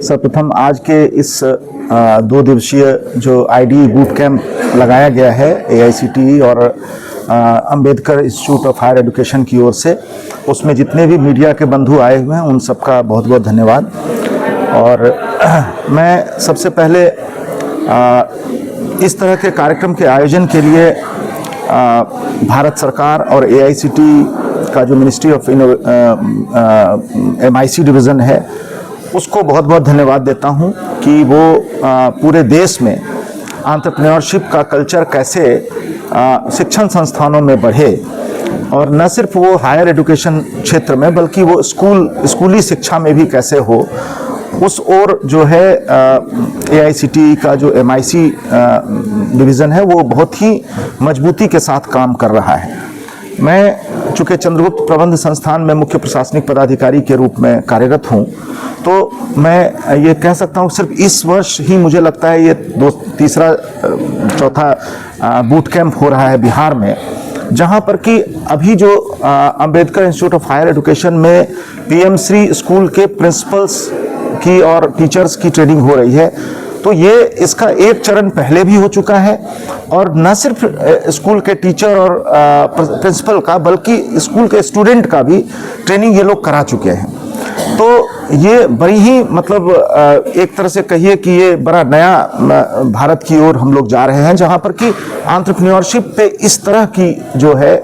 सर्वप्रथम आज के इस 2 दिवसीय जो आईडी बूट कैंप लगाया गया है AICTE और Ambedkar institute of higher education की ओर से, उसमें जितने भी मीडिया के बंधु आए हुए हैं उन सबका बहुत बहुत धन्यवाद। और मैं सबसे पहले इस तरह के कार्यक्रम के आयोजन के लिए भारत सरकार और AICTE का जो मिनिस्ट्री ऑफ MIC डिवीज़न है उसको बहुत बहुत धन्यवाद देता हूं कि वो पूरे देश में एंटरप्रेन्योरशिप का कल्चर कैसे शिक्षण संस्थानों में बढ़े, और न सिर्फ वो हायर एजुकेशन क्षेत्र में बल्कि वो स्कूली शिक्षा में भी कैसे हो, उस ओर जो है AICTE का जो MIC डिवीज़न है वो बहुत ही मजबूती के साथ काम कर रहा है। मैं चूँकि चंद्रगुप्त प्रबंध संस्थान में मुख्य प्रशासनिक पदाधिकारी के रूप में कार्यरत हूँ, तो मैं ये कह सकता हूँ सिर्फ इस वर्ष ही मुझे लगता है ये तीसरा चौथा बूट कैंप हो रहा है बिहार में, जहाँ पर कि अभी जो Ambedkar institute of higher education में PM श्री स्कूल के प्रिंसिपल्स की और टीचर्स की ट्रेनिंग हो रही है। तो ये इसका एक चरण पहले भी हो चुका है, और न सिर्फ स्कूल के टीचर और प्रिंसिपल का बल्कि स्कूल के स्टूडेंट का भी ट्रेनिंग ये लोग करा चुके हैं। तो ये बड़ी ही मतलब एक तरह से कहिए कि ये बड़ा नया भारत की ओर हम लोग जा रहे हैं, जहाँ पर कि एंटरप्रेन्योरशिप पे इस तरह की जो है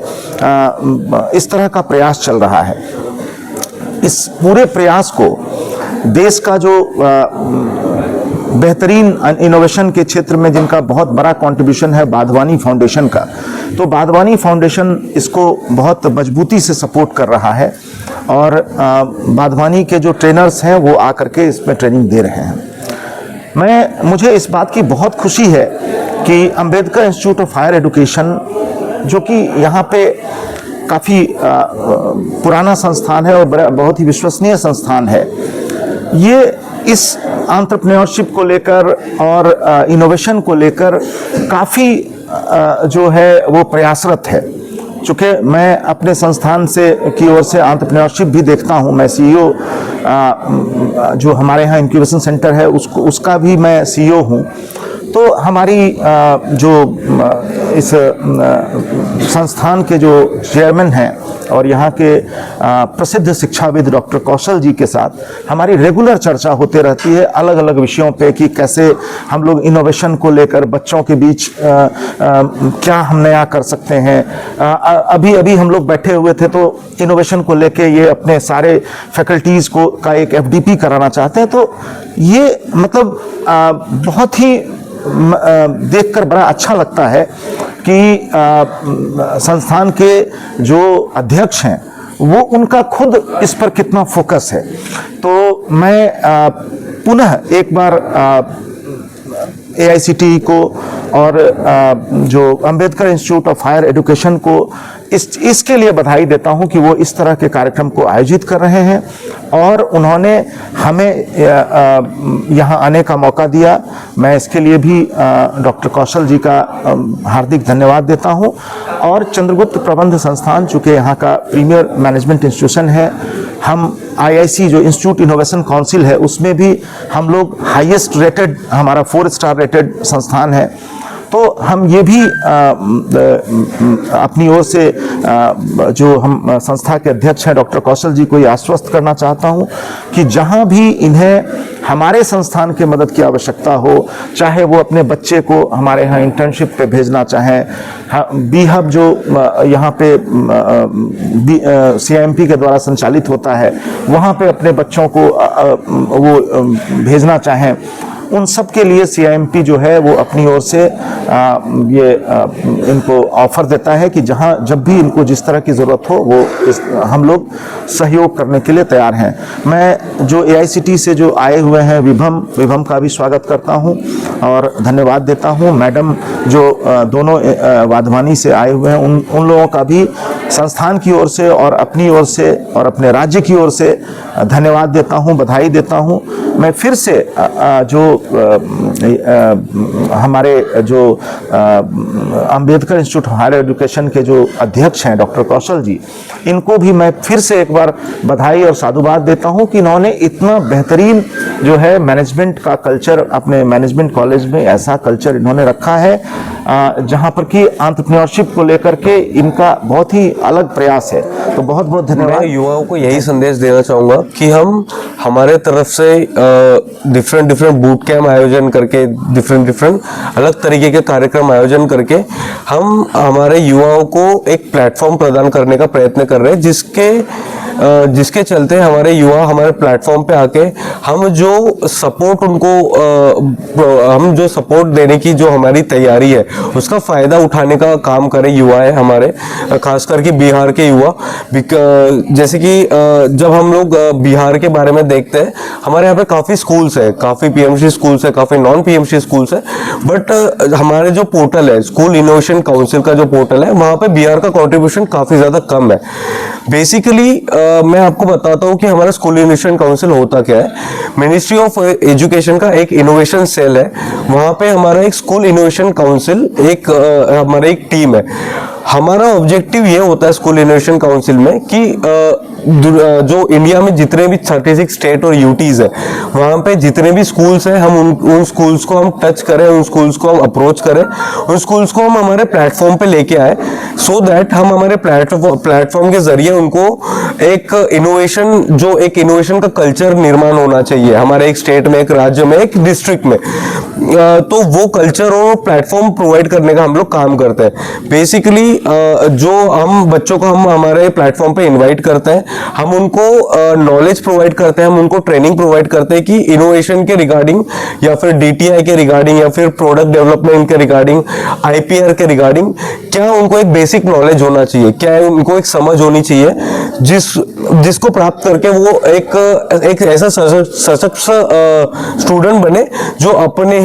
इस तरह का प्रयास चल रहा है। इस पूरे प्रयास को देश का जो बेहतरीन इनोवेशन के क्षेत्र में जिनका बहुत बड़ा कंट्रीब्यूशन है बाधवानी फाउंडेशन का, तो बाधवानी फाउंडेशन इसको बहुत मजबूती से सपोर्ट कर रहा है, और बाधवानी के जो ट्रेनर्स हैं वो आकर के इसमें ट्रेनिंग दे रहे हैं। मुझे इस बात की बहुत खुशी है कि Ambedkar institute of higher education, जो कि यहाँ पे काफ़ी पुराना संस्थान है और बहुत ही विश्वसनीय संस्थान है, ये इस एंटरप्रेन्योरशिप को लेकर और इनोवेशन को लेकर काफ़ी जो है वो प्रयासरत है। चूँकि मैं अपने संस्थान से की ओर से एंटरप्रेन्योरशिप भी देखता हूँ, मैं CEO जो हमारे यहाँ इंक्यूबेशन सेंटर है उसका भी मैं CEO हूँ। तो हमारी जो इस संस्थान के जो चेयरमैन हैं और यहाँ के प्रसिद्ध शिक्षाविद डॉक्टर कौशल जी के साथ हमारी रेगुलर चर्चा होते रहती है अलग अलग विषयों पे कि कैसे हम लोग इनोवेशन को लेकर बच्चों के बीच क्या हम नया कर सकते हैं। अभी हम लोग बैठे हुए थे तो इनोवेशन को लेके ये अपने सारे फैकल्टीज़ को का एक FDP कराना चाहते हैं। तो ये मतलब बहुत ही देखकर बड़ा अच्छा लगता है कि संस्थान के जो अध्यक्ष हैं वो उनका खुद इस पर कितना फोकस है। तो मैं पुनः एक बार AICTE को और जो Ambedkar institute of higher education को इसके लिए बधाई देता हूं कि वो इस तरह के कार्यक्रम को आयोजित कर रहे हैं, और उन्होंने हमें यहाँ आने का मौका दिया। मैं इसके लिए भी डॉक्टर कौशल जी का हार्दिक धन्यवाद देता हूं। और चंद्रगुप्त प्रबंध संस्थान चूँकि यहाँ का प्रीमियर मैनेजमेंट इंस्टीट्यूशन है, हम IIC जो इंस्टीट्यूट इनोवेशन काउंसिल है उसमें भी हम लोग हाईएस्ट रेटेड, हमारा 4 स्टार रेटेड संस्थान है। तो हम ये भी अपनी ओर से जो हम संस्था के अध्यक्ष हैं डॉक्टर कौशल जी को ये आश्वस्त करना चाहता हूँ कि जहाँ भी इन्हें हमारे संस्थान की मदद की आवश्यकता हो, चाहे वो अपने बच्चे को हमारे यहाँ इंटर्नशिप पे भेजना चाहें, B-Hub जो यहाँ पे CIMP के द्वारा संचालित होता है वहाँ पे अपने बच्चों को वो भेजना चाहें, उन सब के लिए CIMP जो है वो अपनी ओर से ये इनको ऑफर देता है कि जहाँ जब भी इनको जिस तरह की ज़रूरत हो वो हम लोग सहयोग करने के लिए तैयार हैं। मैं जो AICTE से जो आए हुए हैं विभम का भी स्वागत करता हूँ और धन्यवाद देता हूँ। मैडम जो दोनों वाधवानी से आए हुए हैं उन लोगों का भी संस्थान की ओर से और अपनी ओर से और अपने राज्य की ओर से धन्यवाद देता हूँ, बधाई देता हूँ। मैं फिर से जो हमारे जो Ambedkar institute of higher education के जो अध्यक्ष हैं डॉक्टर कौशल जी, इनको भी मैं फिर से एक बार बधाई और साधुवाद देता हूं कि इन्होंने इतना बेहतरीन जो है मैनेजमेंट का कल्चर अपने मैनेजमेंट कॉलेज में, ऐसा कल्चर इन्होंने रखा है जहां पर कि एंटरप्रेन्योरशिप को लेकर के इनका बहुत ही अलग प्रयास है। तो बहुत बहुत धन्यवाद। मैं युवाओं को यही संदेश देना चाहूँगा कि हम हमारे तरफ से डिफरेंट बूट कैम्प आयोजन करके, डिफरेंट अलग तरीके के कार्यक्रम आयोजन करके हम हमारे युवाओं को एक प्लेटफॉर्म प्रदान करने का प्रयत्न कर रहे हैं, जिसके चलते हमारे युवा हमारे प्लेटफॉर्म पे आके हम जो सपोर्ट देने की जो हमारी तैयारी है उसका फायदा उठाने का काम करें युवा है हमारे, खास करके बिहार के युवा। जैसे कि जब हम लोग बिहार के बारे में देखते हैं, हमारे यहाँ पे काफ़ी स्कूल्स है, काफ़ी पीएमसी स्कूल्स है, काफ़ी नॉन पीएमसी स्कूल्स है, बट हमारे जो पोर्टल है, स्कूल इनोवेशन काउंसिल का जो पोर्टल है, वहाँ पे बिहार का कंट्रीब्यूशन काफ़ी ज़्यादा कम है। बेसिकली मैं आपको बताता हूँ कि हमारा स्कूल इनोवेशन काउंसिल होता क्या है। मिनिस्ट्री ऑफ एजुकेशन का एक इनोवेशन सेल है, वहाँ पे हमारा एक स्कूल इनोवेशन काउंसिल हमारा एक टीम है। हमारा ऑब्जेक्टिव ये होता है स्कूल इनोवेशन काउंसिल में कि जो इंडिया में जितने भी 36 स्टेट और यूटीज है, वहाँ पे जितने भी स्कूल्स हैं, हम उन स्कूल्स को हम टच करें, उन स्कूल्स को हम अप्रोच करें, उन स्कूल्स को हम हमारे प्लेटफॉर्म पे लेके आए, सो दैट हम हमारे प्लेटफॉर्म के जरिए उनको एक इनोवेशन का कल्चर निर्माण होना चाहिए हमारे एक स्टेट में, एक राज्य में, एक डिस्ट्रिक्ट में। तो वो कल्चर और प्लेटफॉर्म प्रोवाइड करने का हम लोग काम करते हैं। बेसिकली जो हम बच्चों को हम हमारे प्लेटफॉर्म पे इनवाइट करते हैं, हम उनको नॉलेज प्रोवाइड करते हैं, हम उनको ट्रेनिंग प्रोवाइड करते हैं कि इनोवेशन के रिगार्डिंग या फिर डीटीआई के रिगार्डिंग या फिर प्रोडक्ट डेवलपमेंट के रिगार्डिंग, आईपीआर के रिगार्डिंग क्या उनको एक बेसिक नॉलेज होना चाहिए, क्या उनको एक समझ होनी चाहिए जिसको प्राप्त करके वो एक ऐसा सशक्त स्टूडेंट बने जो अपने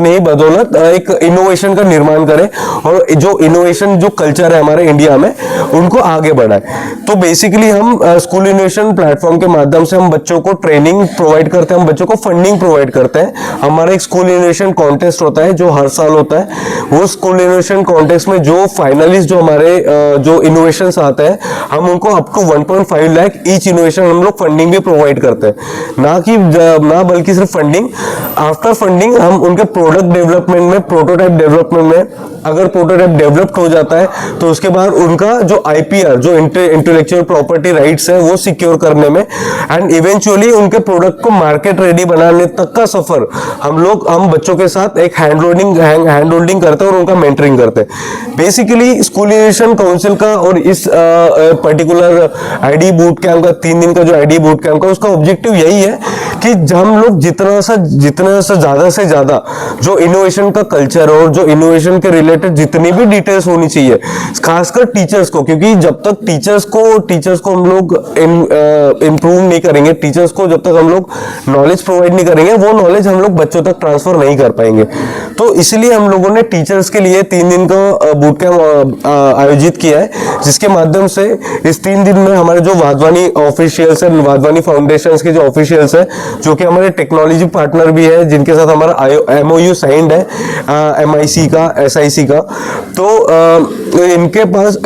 ही बदौलत एक इनोवेशन का निर्माण करे और जो इनोवेशन जो कल्चर है हमारे इंडिया में उनको आगे बढ़ाए। तो बेसिकली हम स्कूल इनोवेशन प्लेटफॉर्म के माध्यम से हम बच्चों को ट्रेनिंग प्रोवाइड करते हैं, हम बच्चों को फंडिंग प्रोवाइड करते हैं। हमारा एक स्कूल इनोवेशन कॉन्टेस्ट होता है जो हर साल होता है। वो स्कूल इनोवेशन कॉन्टेस्ट में जो फाइनलिस्ट जो हमारे जो इनोवेशंस आते हैं, हम उनको up to 1.5 lakh each innovation हम लोग फंडिंग भी प्रोवाइड करते हैं। ना बल्कि सिर्फ फंडिंग, आफ्टर फंडिंग हम उनके प्रोडक्ट डेवलपमेंट में, प्रोटोटाइप डेवलपमेंट में, अगर प्रोटोटाइप डेवलप्ड हो जाता है तो उसके बाद उनका जो आईपीआर जो इंटेलेक्चुअल प्रॉपर्टी राइट्स है वो सिक्योर करने में एंड इवेंचुअली उनके प्रोडक्ट को मार्केट रेडी बनाने तक का सफर हम बच्चों के साथ एक हैंड होल्डिंग करते हैं और उनका मेंटरिंग करते हैं। बेसिकली स्कूल इनोवेशन काउंसिल का और इस पर्टिकुलर आईडी बूट कैंप का 3 दिन का जो आईडी बूट कैंप का उसका ऑब्जेक्टिव यही है कि हम लोग जितना ज्यादा से ज्यादा जो इनोवेशन का कल्चर और जो इनोवेशन के रिलेटेड जितनी भी डिटेल्स होनी चाहिए, खासकर टीचर्स को, क्योंकि जब तक टीचर्स को हम लोग इम्प्रूव नहीं करेंगे, टीचर्स को जब तक हम लोग नॉलेज प्रोवाइड नहीं करेंगे, वो नॉलेज हम लोग बच्चों तक ट्रांसफर नहीं कर पाएंगे। तो इसलिए हम लोगों ने टीचर्स के लिए 3 दिन का बूट कैंप आयोजित किया है, जिसके माध्यम से इस 3 दिन में हमारे जो वाधवानी ऑफिशियल्स है, वाधवानी फाउंडेशन के जो ऑफिशियल्स है, जो कि हमारे टेक्नोलॉजी पार्टनर भी है, जिनके साथ हमारा MOU साइंड है MIC का, SIC का, तो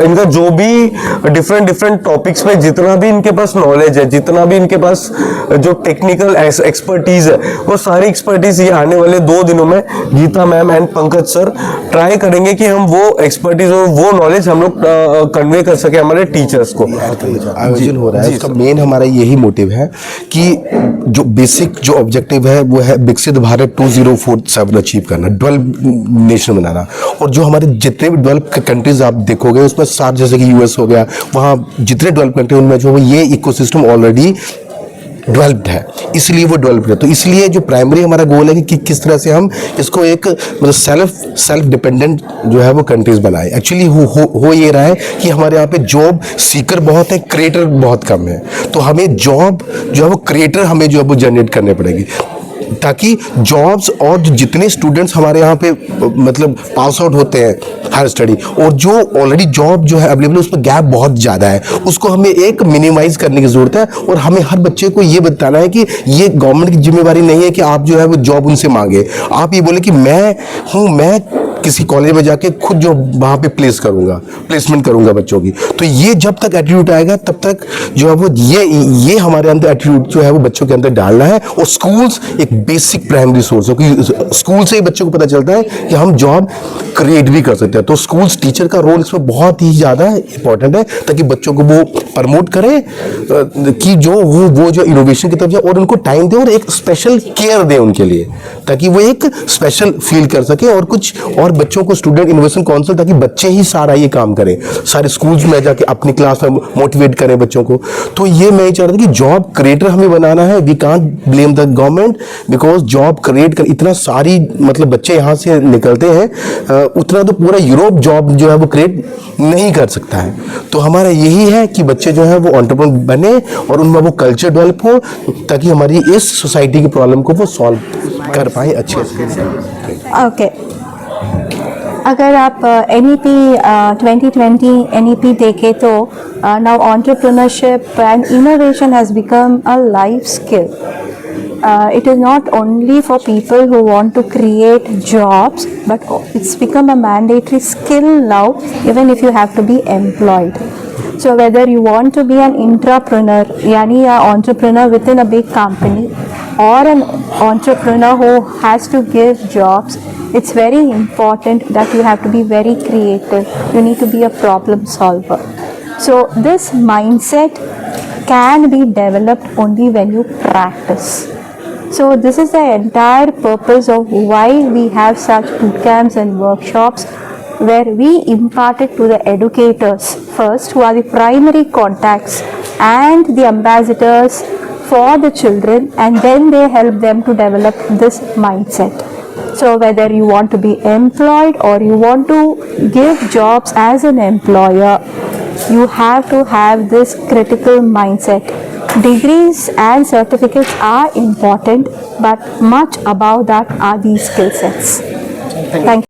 इनका जो भी डिफरेंट टॉपिक्स पे जितना भी इनके पास नॉलेज है, जितना भी इनके पास जो टेक्निकल एक्सपर्टीज है, वो सारी एक्सपर्टीज ये आने वाले 2 दिनों में Geeta ma'am and Pankaj sir try करेंगे कि हम वो एक्सपर्टीज और वो नॉलेज हम लोग कन्वे कर सके हमारे टीचर्स को। आयोजन हो रहा है, उसका मेन हमारा यही मोटिव है कि जो बेसिक जो ऑब्जेक्टिव है वो है विकसित भारत 2047 अचीव करना, डेवलप नेशन बनाना। और जो हमारे जितने भी डेवलप कंट्रीज आप देखोगे उसमें 7 जैसे कि US हो गया, वहाँ जितने डेवलप कंट्री उनमें जो ये इकोसिस्टम ऑलरेडी डेवलप्ड है, इसलिए वो डेवलप्ड है। तो इसलिए जो प्राइमरी हमारा गोल है कि किस तरह से हम इसको एक मतलब सेल्फ डिपेंडेंट जो है वो कंट्रीज बनाए। एक्चुअली हो ये रहा है कि हमारे यहाँ पे जॉब सीकर बहुत है, क्रिएटर बहुत कम है। तो हमें जॉब जो है वो क्रिएटर हमें जो है वो जनरेट करने पड़ेगी। ताकि जॉब्स और जितने स्टूडेंट्स हमारे यहाँ पे मतलब पास आउट होते हैं हायर स्टडी, और जो ऑलरेडी जॉब जो है अवेलेबल उस पर गैप बहुत ज़्यादा है, उसको हमें एक मिनिमाइज करने की ज़रूरत है। और हमें हर बच्चे को ये बताना है कि ये गवर्नमेंट की जिम्मेवारी नहीं है कि आप जो है वो जॉब उनसे मांगे। आप ये बोले कि मैं किसी कॉलेज में जाके खुद जो वहाँ पे प्लेसमेंट करूँगा बच्चों की। तो ये जब तक एटीट्यूड आएगा तब तक जो है वो ये हमारे अंदर एटीट्यूड जो है वो बच्चों के अंदर डालना है। और स्कूल्स एक बेसिक प्राइमरी सोर्स है, क्योंकि स्कूल से ही बच्चों को पता चलता है कि हम जॉब क्रिएट भी कर सकते हैं। तो स्कूल्स टीचर का रोल इसमें बहुत ही ज़्यादा इंपॉर्टेंट है, ताकि बच्चों को वो प्रमोट करें कि जो वो जो इनोवेशन की तरफ जाए, और उनको टाइम दे और एक स्पेशल केयर दे उनके लिए, ताकि वो एक स्पेशल फील कर सके। और बच्चों को स्टूडेंट इनोवेशन काउंसिल, ताकि बच्चे ही सारा ये काम करें, सारे स्कूल्स में जाके अपनी क्लास में मोटिवेट करें बच्चों को। तो ये मैं चाह रहा था कि जॉब क्रिएटर हमें बनाना है। We can't blame the government, because job create कर इतना सारी मतलब बच्चे यहाँ से निकलते हैं, उतना तो पूरा यूरोप जॉब जो है वो क्रिएट नहीं कर सकता है। तो हमारा यही है कि बच्चे जो है वो एंटरप्रेन्योर बने और उनमें वो कल्चर डेवलप हो, ताकि हमारी इस सोसाइटी की प्रॉब्लम को वो सॉल्व कर पाए अच्छे से। ओके, अगर आप NEP 2020 NEP देखें तो now entrepreneurship and innovation has become a life skill. It is not only for people who want to create jobs, but it's become a mandatory skill now, even if you have to be employed. So whether you want to be an intrapreneur, yani an entrepreneur within a big company, or an entrepreneur who has to give jobs, it's very important that you have to be very creative. You need to be a problem solver. So this mindset can be developed only when you practice. So this is the entire purpose of why we have such boot camps and workshops, where we impart it to the educators first, who are the primary contacts and the ambassadors for the children, and then they help them to develop this mindset. So whether you want to be employed or you want to give jobs as an employer, you have to have this critical mindset. Degrees and certificates are important, but much above that are these skill sets. Thank you.